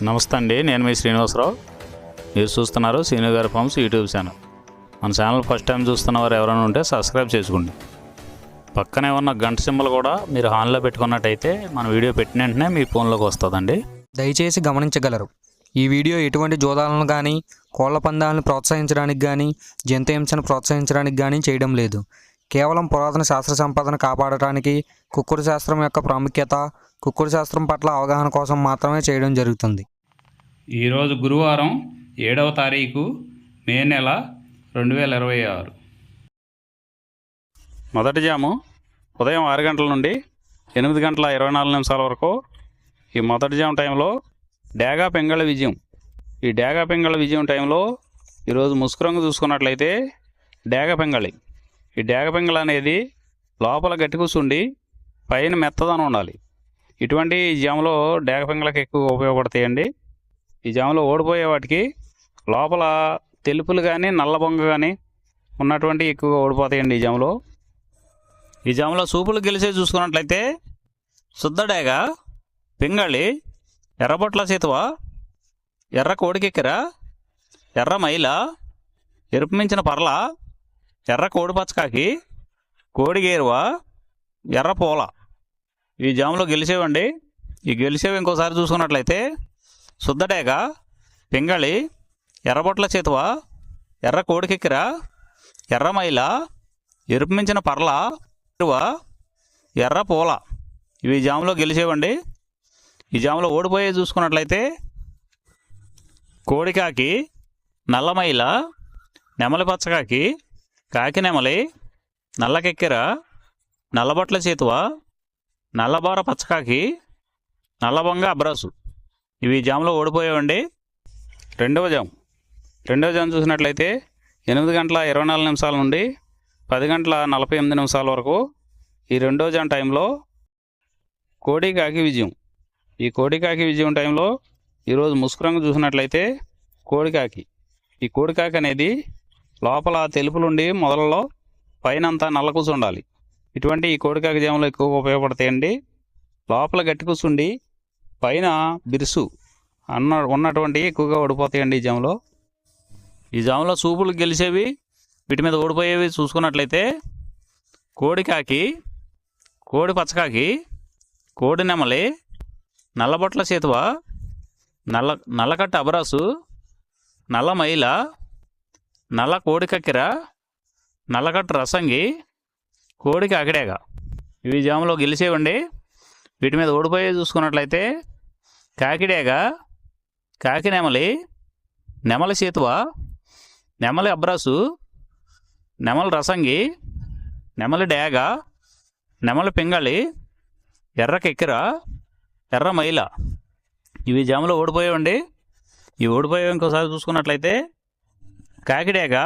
నమస్తే అండి, నేను మీ శ్రీనివాసరావు. మీరు చూస్తున్నారు శ్రీను గారి ఫార్మ్స్ యూట్యూబ్ ఛానల్. మన ఛానల్ ఫస్ట్ టైం చూస్తున్న వారు ఎవరైనా ఉంటే సబ్స్క్రైబ్ చేసుకోండి. పక్కనే ఉన్న గంట సింబల్ కూడా మీరు ఆన్లో పెట్టుకున్నట్టయితే మన వీడియో పెట్టిన వెంటనే మీ ఫోన్లోకి వస్తుందండి. దయచేసి గమనించగలరు, ఈ వీడియో ఎటువంటి జోదాలను కానీ కోళ్ల పందాలను ప్రోత్సహించడానికి కానీ జంతు హింసను ప్రోత్సహించడానికి కానీ చేయడం లేదు. కేవలం పురాతన శాస్త్ర సంపదను కాపాడటానికి, కుక్కుడు శాస్త్రం యొక్క ప్రాముఖ్యత, కుక్కుడు శాస్త్రం పట్ల అవగాహన కోసం మాత్రమే చేయడం జరుగుతుంది. ఈరోజు గురువారం 7వ తారీఖు మే నెల 2026. మొదటి జాము ఉదయం 6 గంటల నుండి 8 గంటల 24 నిమిషాల వరకు. ఈ మొదటి జాము టైంలో డేగా పెంగళ విజయం. ఈ డేగా పెంగళ విజయం టైంలో ఈరోజు ముసుకురంగు చూసుకున్నట్లయితే డేగ పెంగళి. ఈ డేగ పెంగళ అనేది లోపల గట్టి కూర్చుండి పైన మెత్తదనం ఉండాలి. ఇటువంటి జాములో డేగ పెంగళకి ఎక్కువగా ఉపయోగపడతాయండి. ఈ జాములో ఓడిపోయే వాటికి లోపల తెలుపులు కానీ నల్ల బొంగ కానీ ఉన్నటువంటి ఎక్కువగా ఓడిపోతాయండి. ఈ జాములో సూపులు గెలిచే చూసుకున్నట్లయితే శుద్ధ డేగ పెంగళి, ఎర్రబొట్ల చేతువ, ఎర్ర కోడికెక్కెర, ఎర్ర మైల, ఎరుపు మించిన పర్ల, ఎర్ర కోడి పచ్చకాకి, కోడి గేరువ, ఎర్ర పూల. ఈ జాములో గెలిచేవండి. ఈ గెలిచేవి ఇంకోసారి చూసుకున్నట్లయితే శుద్ధ డేగ పెంగళి, ఎర్రబొట్ల చేతువ, ఎర్ర కోడికెక్కెర, ఎర్ర మైల, ఎరుపు మించిన పర్ల, ఎర్ర పూల. ఇవి జాములో గెలిచేవండి. ఈ జాములో ఓడిపోయే చూసుకున్నట్లయితే కోడికాకి, నల్లమైల, నెమలి పచ్చకాకి, కాకి నెమలి, నల్లకెక్కెర, నల్లబొట్ల చేతువ, నల్లబోర పచ్చకాకి, నల్లబొంగ అబ్రాసు. ఇవి జాములో ఓడిపోయేవండి. రెండవ జాము చూసినట్లయితే 8 గంటల 24 నిమిషాల నుండి 10 గంటల 48 నిమిషాల వరకు. ఈ రెండవ జాము టైంలో కోడికాకి విజయం. ఈ కోడికాకి విజయం టైంలో ఈరోజు ముసుకురంగు చూసినట్లయితే కోడికాకి. ఈ కోడికాకి అనేది లోపల తెలుపులుండి మొదలలో పైన అంతా నల్ల కూసు ఉండాలి. ఇటువంటి ఈ కోడికాకి జాములు ఎక్కువగా ఉపయోగపడతాయండి. లోపల గట్టి కూసుండి పైన బిరుసు ఉన్నటువంటి ఎక్కువగా ఓడిపోతాయండి ఈ జాములో సూపులు గెలిచేవి, వీటి మీద ఓడిపోయేవి చూసుకున్నట్లయితే కోడికాకి, కోడి పచ్చకాకి, కోడి నెమలి, నల్లబొట్ల చేతువ, నల్లకట్ట అబరాసు, నల్ల మైల, నల్ల కోడి కక్కెర, నల్లకట్ట రసంగి, కోడికి అగడేగ. ఇవి జాములో గెలిచేవండి. వీటి మీద ఓడిపోయే చూసుకున్నట్లయితే కాకిడేగ, కాకి నెమలి, నెమలి చేతువ, నెమలి అబ్రాసు, నెమలి రసంగి, నెమలి డేగ, నెమలి పింగళి, ఎర్ర కెక్కెర, ఎర్ర మైల. ఇవి జాములో ఓడిపోయేవండి. ఈ ఓడిపోయేవి ఇంకోసారి చూసుకున్నట్లయితే కాకిడేగ,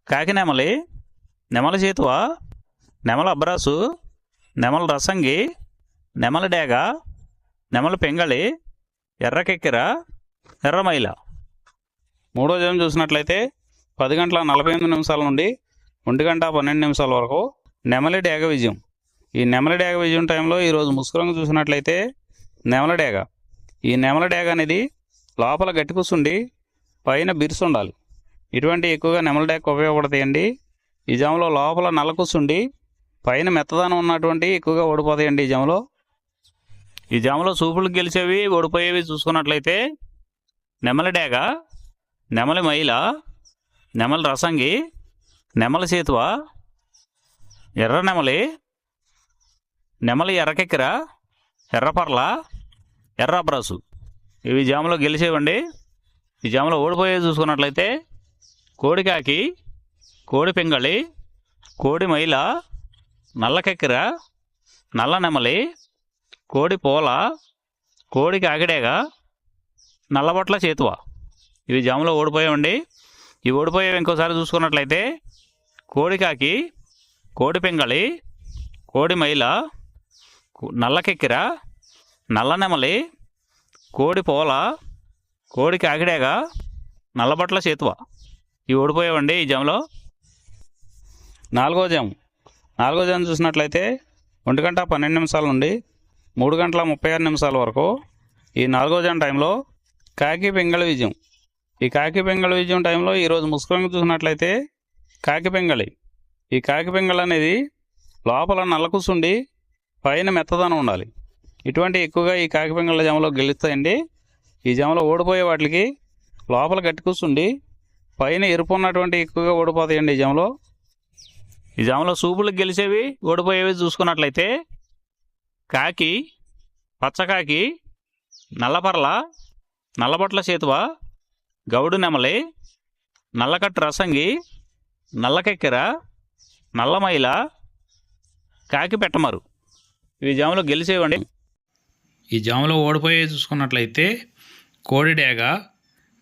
కాకి నెమలి, నెమలి చేతువ, నెమలి అబ్రాసు, నెమలి రసంగి, నెమలి డేగ, నెమలి పెంగళి, ఎర్ర కెక్కెర, ఎర్ర మైల. మూడో జాము చూసినట్లయితే 10 గంటల 48 నిమిషాల నుండి 1 గంట 12 నిమిషాల వరకు నెమలి డేగ విజయం. ఈ నెమలి డేగ విజయం టైంలో ఈరోజు ముసుకురంగు చూసినట్లయితే నెమలి డేగ. ఈ నెమలి డేగ అనేది లోపల గట్టి కూర్చుండి పైన బిరుసు ఉండాలి. ఇటువంటి ఎక్కువగా నెమలి డేగ ఉపయోగపడతాయండి. ఈ జాములో లోపల నల్ల కూర్చుండి పైన మెత్తదనం ఉన్నటువంటి ఎక్కువగా ఓడిపోతాయండి. ఈ జాములో సూపులు గెలిచేవి ఓడిపోయేవి చూసుకున్నట్లయితే నెమలి డేగ, నెమలి మైల, నెమలి రసంగి, నెమలి చేతువ, ఎర్ర నెమలి, నెమలి ఎర్రకెక్కెర, ఎర్రపర్ల, ఎర్ర అబ్రాసు. ఇవి జాములో గెలిచేవండి. ఈ జాములో ఓడిపోయేవి చూసుకున్నట్లయితే కోడికాకి, కోడి పెంగళి, కోడి మైల, నల్లకెక్కెర, నల్ల నెమలి, కోడి పూల, కోడికి ఆగిడేగ, నల్లబొట్ల చేతువ. ఇవి జాములో ఓడిపోయావండి. ఈ ఓడిపోయేవి ఇంకోసారి చూసుకున్నట్లయితే కోడికాకి, కోడి పెంగళి, కోడి మైల, నల్లకెక్కెర, నల్ల నెమలి, కోడి పూల, కోడికి ఆగిడేగ, నల్లబొట్ల చేతువ. ఇవి ఓడిపోయావండి ఈ జాములో. నాలుగో జాము చూసినట్లయితే 1 గంట 12 నిమిషాల నుండి 3 గంటల 36 నిమిషాల వరకు. ఈ 4వ జాము టైంలో కాకి పింగళ విజయం. ఈ కాకి పింగళ విజయం టైంలో ఈరోజు ముసుకొని చూసినట్లయితే కాకి పింగళి. ఈ కాకి పింగళ అనేది లోపల నల్ల కూసుండి పైన మెత్తదనం ఉండాలి. ఇటువంటి ఎక్కువగా ఈ కాకి పింగళ జామలో గెలుస్తాయండి. ఈ జామలో ఓడిపోయే వాటికి లోపల గట్టి కూసుండి పైన ఎరుపు ఉన్నటువంటి ఎక్కువగా ఓడిపోతాయండి ఈ జామలో. ఈ జామలో సూపులకు గెలిచేవి ఓడిపోయేవి చూసుకున్నట్లయితే కాకి, పచ్చకాకి, నల్లపర్ల, నల్లబొట్ల చేతువ, గౌడు నెమలి, నల్లకట్టు రసంగి, నల్లకెక్కెర, నల్లమైల, కాకి పెట్టమరు. ఇవి జాములో గెలిచేవండి. ఈ జాములో ఓడిపోయే చూసుకున్నట్లయితే కోడి డేగ,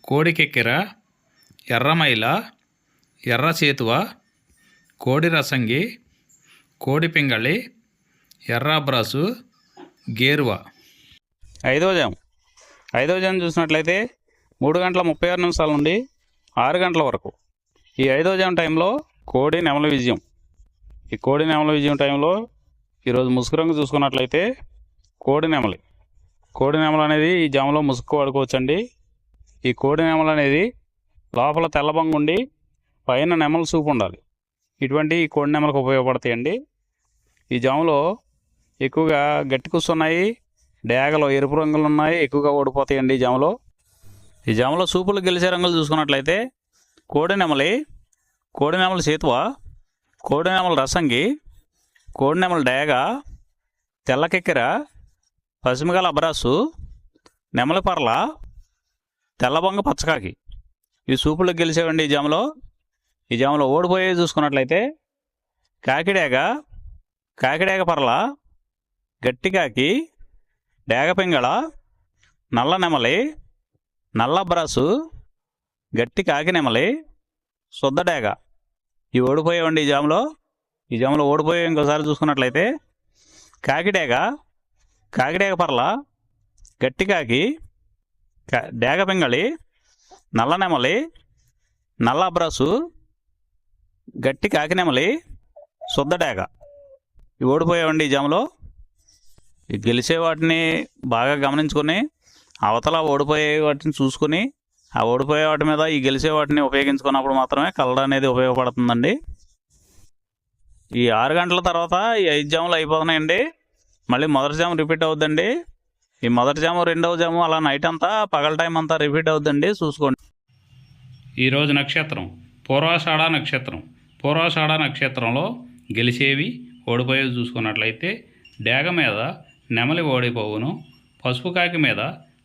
కోడి కెక్కెర, ఎర్రమైల, ఎర్ర చేతువ, కోడి రసంగి, కోడి పింగళి, ఎర్ర అబ్రాసు, గేరువ. ఐదవ జాము చూసినట్లయితే 3:36 నుండి 6 గంటల వరకు. ఈ 5వ జాము టైంలో కోడి నెమలి విజయం. ఈ కోడి నెమలి విజయం టైంలో ఈరోజు ముసుగు రంగు చూసుకున్నట్లయితే కోడి నెమలి అనేది ఈ జాములో ముసుగు వాడుకోవచ్చండి. ఈ కోడి నెమలి అనేది లోపల తెల్లబంగు ఉండి పైన నెమలి సూపు ఉండాలి. ఇటువంటి ఈ కోడి నెమలకు ఉపయోగపడతాయండి. ఈ జాములో ఎక్కువగా గట్టి కూస్తున్నాయి, డేగలో ఎరుపు రంగులు ఉన్నాయి, ఎక్కువగా ఓడిపోతాయండి ఈ జాములో. ఈ జాములో సూపులు గెలిచే రంగులు చూసుకున్నట్లయితే కోడి నెమలి చేతువ, కోడి నెమలి రసంగి, కోడి నెమలి డేగ, తెల్లకెక్కెర, పసిమిగల అబ్రాసు, నెమలి పర్ల, తెల్లబొంగ పచ్చకాకి. ఇవి సూపులకు గెలిచేవండి ఈ జాములో ఓడిపోయే చూసుకున్నట్లయితే కాకిడేగ పర్ల, గట్టికాకి, డేగ పింగళ, నల్ల నెమలి, నల్ల అబ్రాసు, గట్టి కాకి నెమలి, శుద్ధ డేగ. ఇవి ఓడిపోయేవండి ఈ జాములో ఓడిపోయే ఇంకోసారి చూసుకున్నట్లయితే కాకిడేగ పర్ల, గట్టి కాకి, డేగ పింగళి, నల్ల నెమలి, నల్ల అబ్రాసు, గట్టి కాకి నెమలి, శుద్ధ డేగ. ఇవి ఓడిపోయేవండి ఈ జాములో. ఈ గెలిచే వాటిని బాగా గమనించుకొని అవతల ఓడిపోయే వాటిని చూసుకుని ఆ ఓడిపోయే వాటి మీద ఈ గెలిచే వాటిని ఉపయోగించుకున్నప్పుడు మాత్రమే కలర్ అనేది ఉపయోగపడుతుందండి. ఈ 6 గంటల తర్వాత ఈ 5 జాములు అయిపోతున్నాయండి. మళ్ళీ మొదటి జాము రిపీట్ అవుద్దండి. ఈ మొదటి జాము, రెండవ జాము అలా నైట్ అంతా పగల టైం అంతా రిపీట్ అవుద్దండి, చూసుకోండి. ఈరోజు నక్షత్రం పూర్వాషాఢ నక్షత్రం. పూర్వాషాఢ నక్షత్రంలో గెలిచేవి ఓడిపోయేవి చూసుకున్నట్లయితే డేగ మీద నెమలి ఓడిపోవును, పసుపు కాకి మీద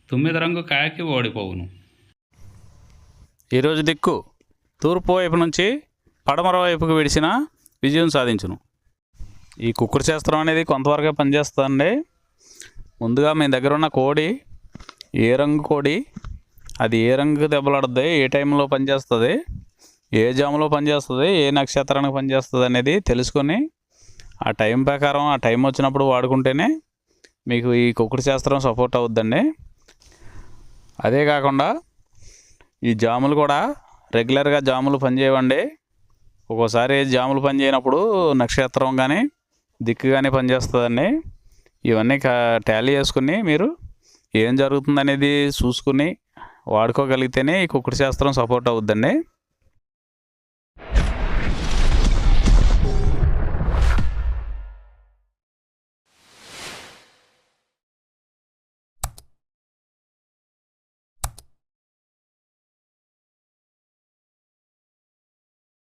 9 రంగు కాకి ఓడిపోవును. ఈరోజు దిక్కు తూర్పు వైపు నుంచి పడమర వైపుకు విడిచిన విజయం సాధించును. ఈ కుక్కుడు శాస్త్రం అనేది కొంతవరకే పనిచేస్తుందండి. ముందుగా మీ దగ్గర ఉన్న కోడి ఏ రంగు కోడి, అది ఏ రంగు దెబ్బలాడుతుంది, ఏ టైంలో పనిచేస్తుంది, ఏ జాములో పనిచేస్తుంది, ఏ నక్షత్రానికి పనిచేస్తుంది అనేది తెలుసుకొని ఆ టైం ప్రకారం ఆ టైం వచ్చినప్పుడు వాడుకుంటేనే మీకు ఈ కుక్కుడు శాస్త్రం సపోర్ట్ అవుద్దండి. అదే కాకుండా ఈ జాములు కూడా రెగ్యులర్గా జాములు పనిచేయవండి. ఒక్కోసారి జాములు పనిచేయనప్పుడు నక్షత్రం కానీ దిక్కు కానీ పనిచేస్తుందండి. ఇవన్నీ టాలీ చేసుకుని మీరు ఏం జరుగుతుందనేది చూసుకుని వాడుకోగలిగితేనే ఈ కుక్కుడు శాస్త్రం సపోర్ట్ అవుద్దండి.